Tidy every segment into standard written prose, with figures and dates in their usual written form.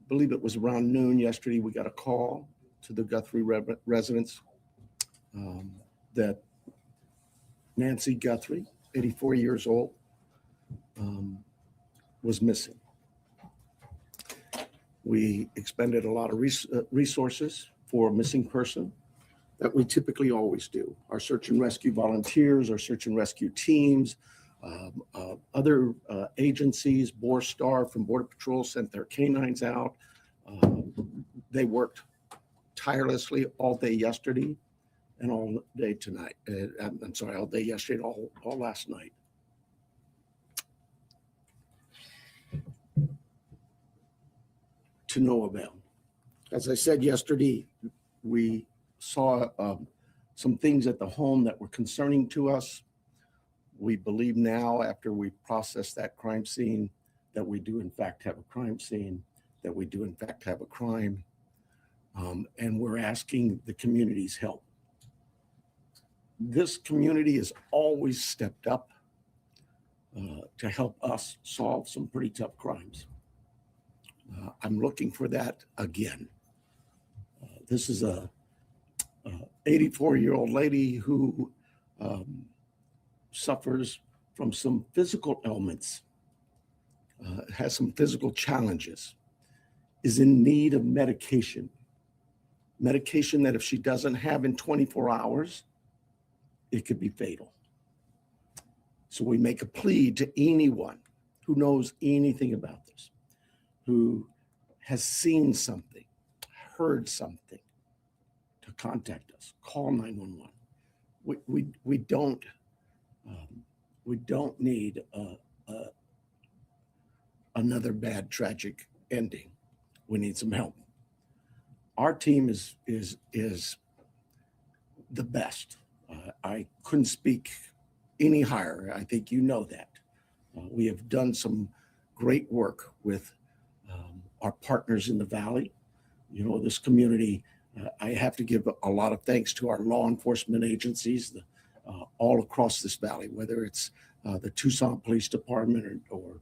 believe it was around noon yesterday, we got a call to the Guthrie residents that Nancy Guthrie, 84 years old, was missing. We expended a lot of resources for a missing person that we typically always do. Our search and rescue volunteers, our search and rescue teams, other agencies, Borstar from Border Patrol sent their canines out. They worked tirelessly all day yesterday and all day tonight. I'm sorry, all day yesterday and all last night. To no avail. As I said yesterday, we saw some things at the home that were concerning to us. We believe now, after we processed that crime scene, that we do in fact have a crime scene, that we do in fact have a crime, and we're asking the community's help. This community has always stepped up to help us solve some pretty tough crimes. I'm looking for that again. This is a 84-year-old lady who suffers from some physical ailments, has some physical challenges, is in need of medication that if she doesn't have in 24 hours, it could be fatal. So we make a plea to anyone who knows anything about this, who has seen something, heard something, to contact us. Call 911. We don't need another bad tragic ending. We need some help. Our team is the best. I couldn't speak any higher. I think you know that. We have done some great work with our partners in the Valley. You know, this community, I have to give a lot of thanks to our law enforcement agencies all across this valley, whether it's the Tucson Police Department or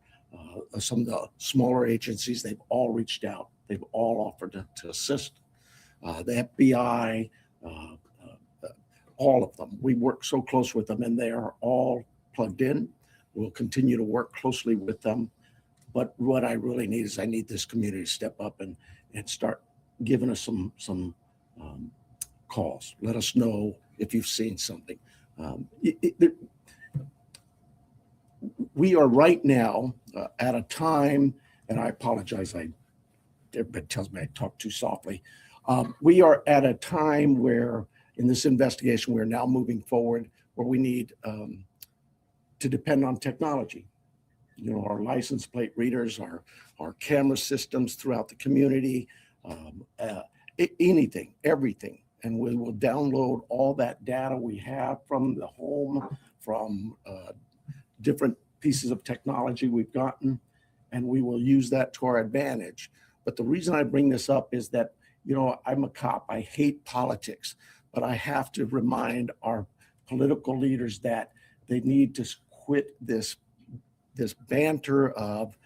some of the smaller agencies. They've all reached out. They've all offered to assist. The FBI, all of them. We work so close with them, and they are all plugged in. We'll continue to work closely with them. But what I really need is I need this community to step up and start giving us some calls. Let us know if you've seen something. We are right now at a time, and I apologize, everybody tells me I talk too softly. We are at a time where in this investigation, we're now moving forward where we need to depend on technology. You know, our license plate readers, our camera systems throughout the community, anything, everything. And we will download all that data we have from the home, from different pieces of technology we've gotten, and we will use that to our advantage. But the reason I bring this up is that, you know, I'm a cop. I hate politics, but I have to remind our political leaders that they need to quit this banter of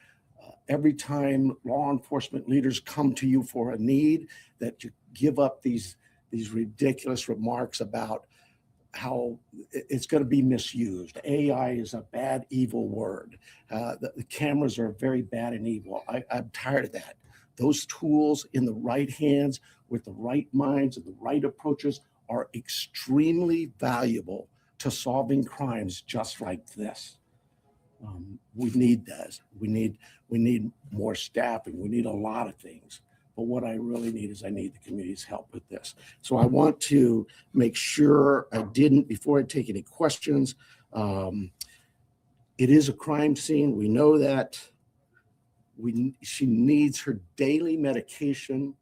every time law enforcement leaders come to you for a need, that you give up these ridiculous remarks about how it's going to be misused. AI is a bad, evil word. The cameras are very bad and evil. I'm tired of that. Those tools in the right hands with the right minds and the right approaches are extremely valuable to solving crimes just like this. We need this. We need more staffing. We need a lot of things. But what I really need is I need the community's help with this. So I want to make sure I didn't, before I take any questions, it is a crime scene. We know that. She needs her daily medication.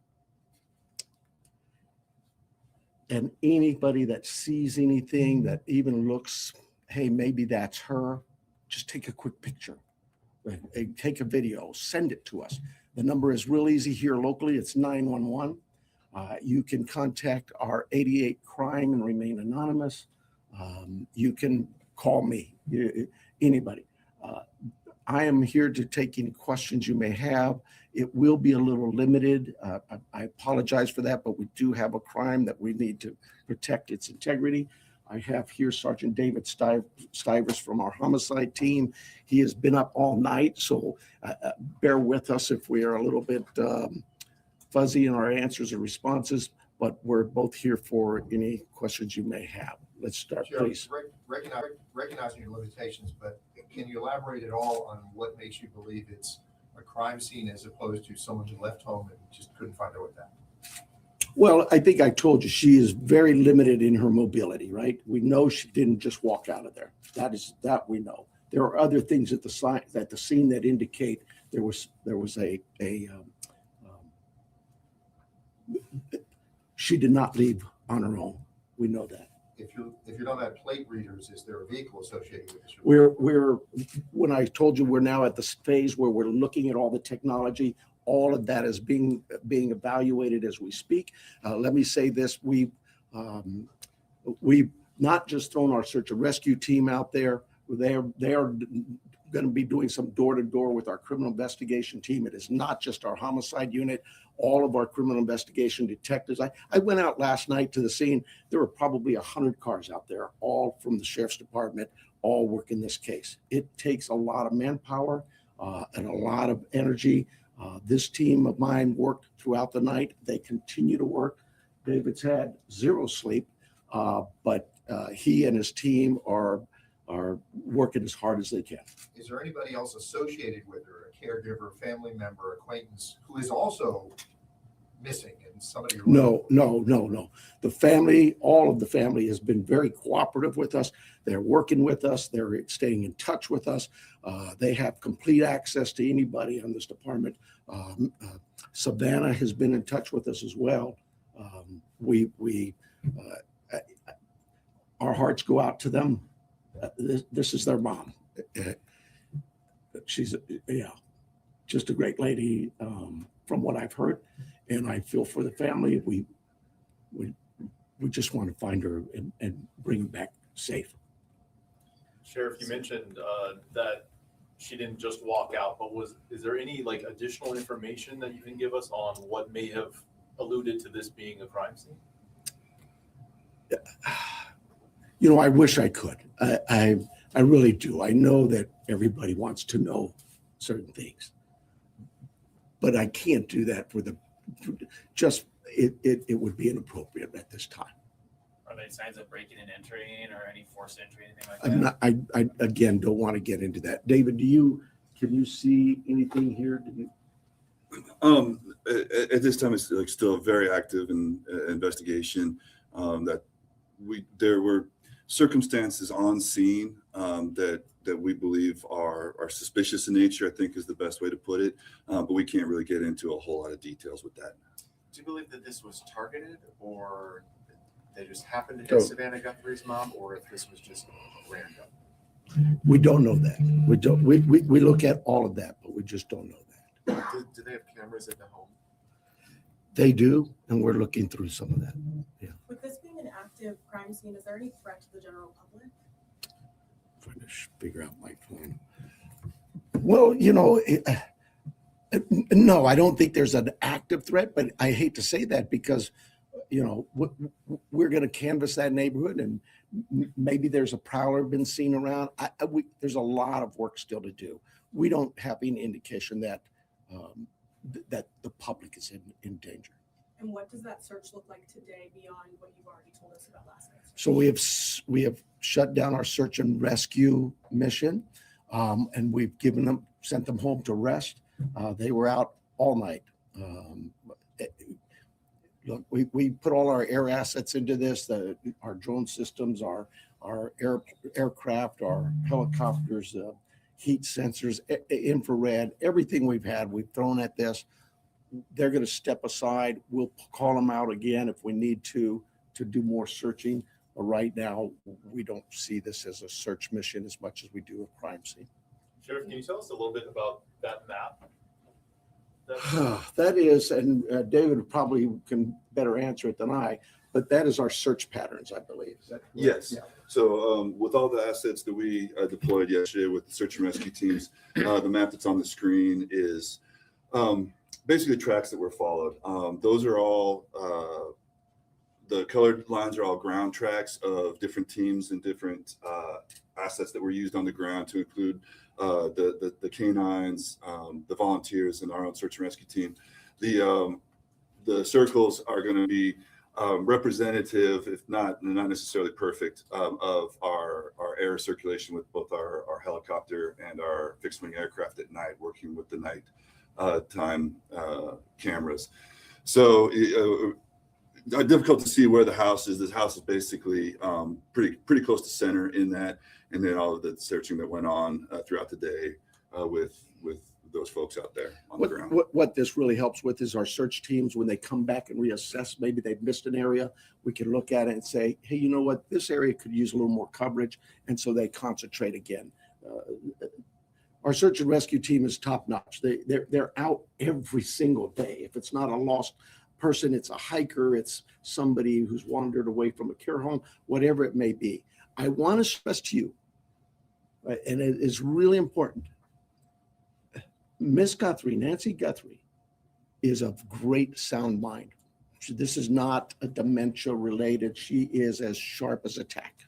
And anybody that sees anything that even looks, hey, maybe that's her, just take a quick picture, take a video, send it to us. The number is real easy here locally. It's 911. You can contact our 88 crime and remain anonymous. You can call me, anybody. I am here to take any questions you may have. It will be a little limited. I apologize for that, but we do have a crime that we need to protect its integrity. I have here Sergeant David Stivers from our homicide team. He has been up all night, so bear with us if we are a little bit fuzzy in our answers or responses, but we're both here for any questions you may have. Let's start, please. Recognizing your limitations, but can you elaborate at all on what makes you believe it's a crime scene as opposed to someone who left home and just couldn't find their way back? Well, I think I told you she is very limited in her mobility, right? We know she didn't just walk out of there. That we know. There are other things at the scene that indicate there was she did not leave on her own. We know that. If you don't have plate readers, is there a vehicle associated with this? We're when I told you we're now at the phase where we're looking at all the technology. All of that is being evaluated as we speak. Let me say this: we've not just thrown our search and rescue team out there. They are going to be doing some door-to-door with our criminal investigation team. It is not just our homicide unit. All of our criminal investigation detectives. I went out last night to the scene. There were probably 100 cars out there, all from the sheriff's department, all working this case. It takes a lot of manpower and a lot of energy. This team of mine worked throughout the night. They continue to work. David's had zero sleep, but he and his team are working as hard as they can. Is there anybody else associated with her, a caregiver, family member, acquaintance, who is also missing and somebody? No. The family, all of the family has been very cooperative with us. They're working with us. They're staying in touch with us. They have complete access to anybody on this department. Savannah has been in touch with us as well. Our hearts go out to them. This is their mom. She's just a great lady from what I've heard, and I feel for the family. We just want to find her and bring her back safe. Sheriff, you mentioned that she didn't just walk out, but is there any additional information that you can give us on what may have alluded to this being a crime scene? I wish I could. I really do. I know that everybody wants to know certain things, but I can't do that for it would be inappropriate at this time. Are there signs of breaking and entering or any forced entry, anything like that? I again don't want to get into that. David, can you see anything here? At this time, it's still a very active investigation. There were circumstances on scene that we believe are suspicious in nature, I think is the best way to put it. But we can't really get into a whole lot of details with that. Do you believe that this was targeted, or they just happened to hit Savannah Guthrie's mom, or if this was just random? We don't know that. We don't. We look at all of that, but we just don't know that. Do they have cameras in the home? They do, and we're looking through some of that. Yeah. With this being an active crime scene, is there any threat to the general public? Trying to figure out my phone. Well, no, I don't think there's an active threat, but I hate to say that because, we're going to canvass that neighborhood and maybe there's a prowler been seen around. There's a lot of work still to do. We don't have any indication that that the public is in danger. And what does that search look like today beyond what you've already told us about last night? So we have shut down our search and rescue mission, and we've sent them home to rest. They were out all night. Look, we put all our air assets into this. Our drone systems, our aircraft, our helicopters, heat sensors, infrared, everything we've thrown at this. They're going to step aside. We'll call them out again if we need to do more searching. But right now, we don't see this as a search mission as much as we do a crime scene. Sheriff, can you tell us a little bit about that map? That is, and David probably can better answer it than I. But that is our search patterns, I believe. Is that correct? Yes. Yeah. So with all the assets that we deployed yesterday with the search and rescue teams, the map that's on the screen is basically tracks that were followed. Those are all, the colored lines are all ground tracks of different teams and different assets that were used on the ground, to include the canines, the volunteers, and our own search and rescue team. The circles are going to be representative, if not necessarily perfect, of our air circulation with both our helicopter and our fixed wing aircraft at night, working with the night time cameras. So difficult to see where the house is. This house is basically pretty close to center in that, and then all of the searching that went on throughout the day with those folks out there on the ground. What this really helps with is our search teams, when they come back and reassess, maybe they've missed an area, we can look at it and say, hey, you know what, this area could use a little more coverage, and so they concentrate again. Our search and rescue team is top notch. They're out every single day. If it's not a lost person, it's a hiker, it's somebody who's wandered away from a care home, whatever it may be. I want to stress to you, and it is really important, Miss Guthrie, Nancy Guthrie, is of great sound mind. This is not a dementia related. She is as sharp as a tack.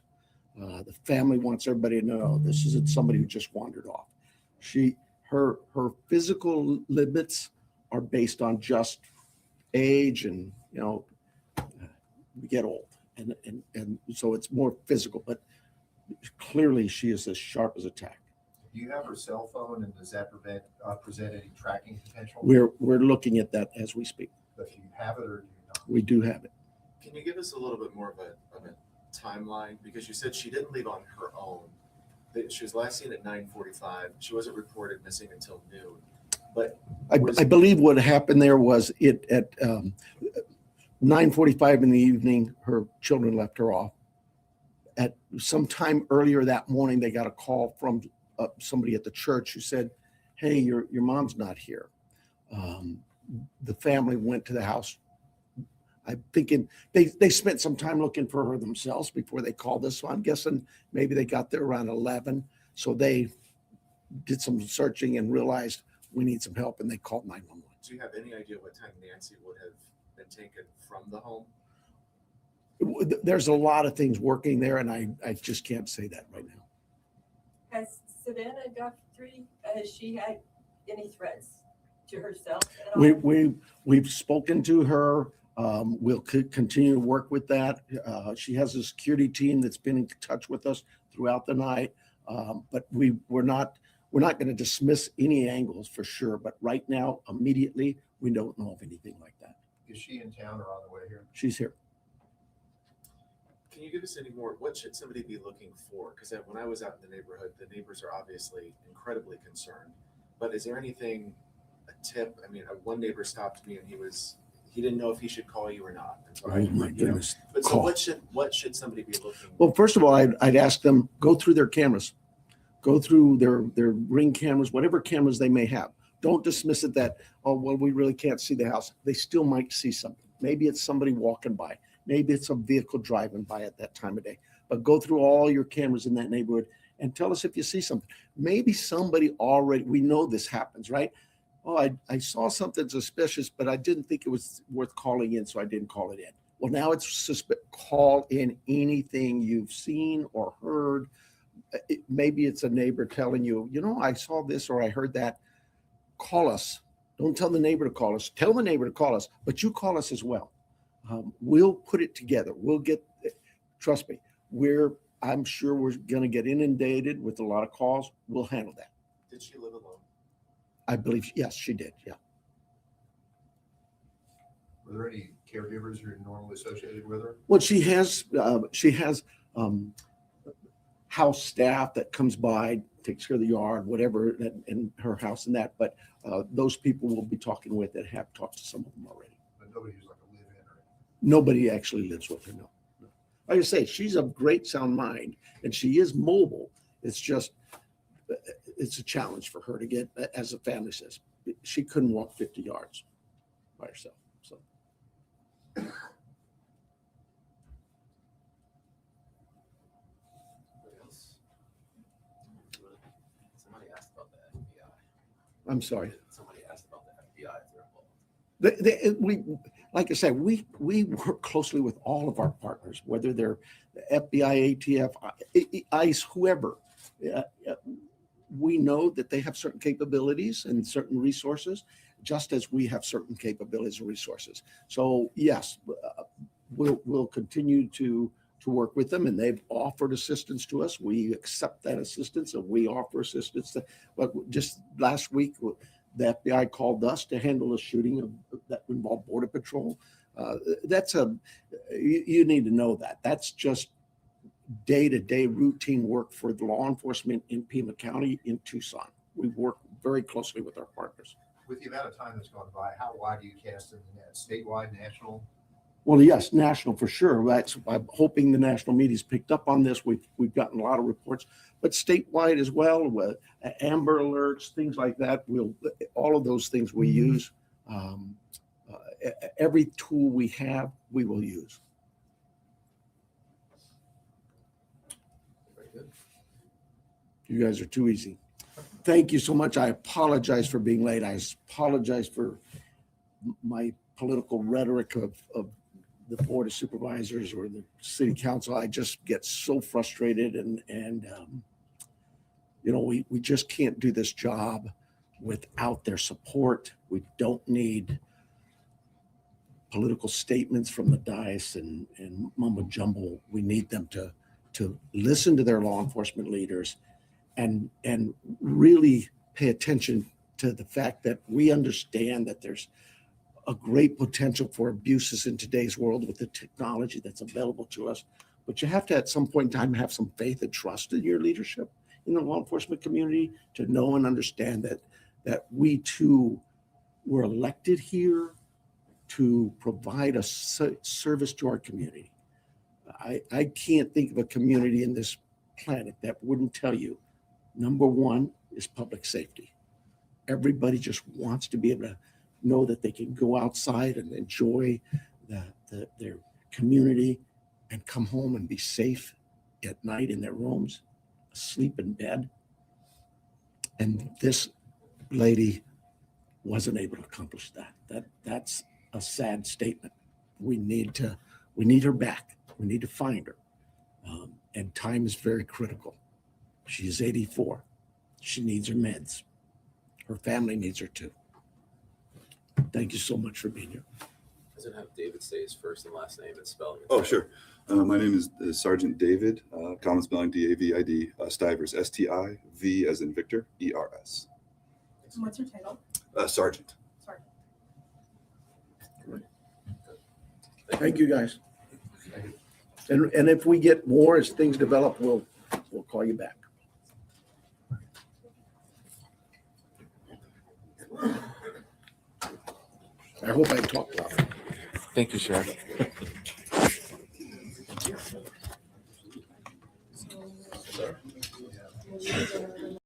The family wants everybody to know this isn't somebody who just wandered off. Her physical limits are based on just age, and we get old, and so it's more physical. But clearly, she is as sharp as a tack. Do you have her cell phone, and does that present any tracking potential? We're looking at that as we speak. But do you have it or do you not? We do have it. Can you give us a little bit more of a timeline? Because you said she didn't leave on her own. That she was last seen at 9:45. She wasn't reported missing until noon. But I believe what happened there was it at 9:45 in the evening, her children left her off. At some time earlier that morning, they got a call from somebody at the church who said, hey, your mom's not here. The family went to the house. I'm thinking they spent some time looking for her themselves before they called us. So I'm guessing maybe they got there around 11. So they did some searching and realized we need some help, and they called 911. do you have any idea what time Nancy would have been taken from the home? There's a lot of things working there, and I just can't say that right now. Has Savannah Guthrie, has she had any threats to herself at all? We've spoken to her. We'll continue to work with that. She has a security team that's been in touch with us throughout the night. But we're not going to dismiss any angles for sure. But right now, immediately, we don't know of anything like that. Is she in town or on the way here? She's here. Can you give us any more? What should somebody be looking for? Because when I was out in the neighborhood, the neighbors are obviously incredibly concerned. But is there anything, a tip? I mean, one neighbor stopped me and he didn't know if he should call you or not. And so Oh my goodness. But so Call. what should somebody be looking for? Well, first of all, I'd ask them, go through their cameras, go through their Ring cameras, whatever cameras they may have. Don't dismiss it that, oh, well, we really can't see the house. They still might see something. Maybe it's somebody walking by. Maybe it's a vehicle driving by at that time of day. But go through all your cameras in that neighborhood and tell us if you see something. Maybe somebody already, we know this happens, right? Oh, I saw something suspicious, but I didn't think it was worth calling in, so I didn't call it in. Well, now it's call in anything you've seen or heard. Maybe it's a neighbor telling you, I saw this or I heard that. Call us. Don't tell the neighbor to call us. Tell the neighbor to call us, but you call us as well. We'll put it together. We'll get, trust me, I'm sure we're going to get inundated with a lot of calls. We'll handle that. Did she live alone? I believe, yes, she did. Yeah. Were there any caregivers who are normally associated with her? Well, she has house staff that comes by, takes care of the yard, whatever, in her house and that. But those people we'll be talking with that have talked to some of them already. But nobody who's like a live-in or anything. Nobody actually lives with her, no. Like I say, she's of great sound mind, and she is mobile. It's just, it's a challenge for her to get, as the family says, she couldn't walk 50 yards by herself. So I'm sorry. Somebody asked about the FBI. If they're involved. We, like I said, we work closely with all of our partners, whether they're the FBI, ATF, ICE, whoever. We know that they have certain capabilities and certain resources, just as we have certain capabilities and resources. So yes, we'll continue to work with them, and they've offered assistance to us. We accept that assistance, and we offer assistance. But just last week, the FBI called us to handle a shooting that involved Border Patrol. You need to know that. That's just day-to-day routine work for the law enforcement in Pima County in Tucson. We work very closely with our partners. With the amount of time that's gone by, how wide do you cast in the net? Statewide, national? Well, yes, national for sure. I'm hoping the national media's picked up on this. We've gotten a lot of reports, but statewide as well, with Amber Alerts, things like that. All of those things we use. Every tool we have, we will use. Very good. You guys are too easy. Thank you so much. I apologize for being late. I apologize for my political rhetoric of the Board of Supervisors or the City Council. I just get so frustrated, and we just can't do this job without their support. We don't need political statements from the dais and mumbo jumbo. We need them to listen to their law enforcement leaders and really pay attention to the fact that we understand that there's a great potential for abuses in today's world with the technology that's available to us. But you have to, at some point in time, have some faith and trust in your leadership in the law enforcement community to know and understand that we too were elected here to provide a service to our community. I can't think of a community in this planet that wouldn't tell you, number one is public safety. Everybody just wants to be able to know that they can go outside and enjoy their community and come home and be safe at night in their rooms, asleep in bed. And this lady wasn't able to accomplish that. That's a sad statement. We need her back. We need to find her. And time is very critical. She is 84. She needs her meds. Her family needs her too. Thank you so much for being here. Doesn't have David say his first and last name and spelling. Oh, sure. My name is Sergeant David, common spelling David, Stivers, STIV as in Victor, ERS. What's your title? Sergeant. Sorry. Thank you, guys. And if we get more as things develop, we'll call you back. I hope I talked loud. Thank you, Sheriff. So,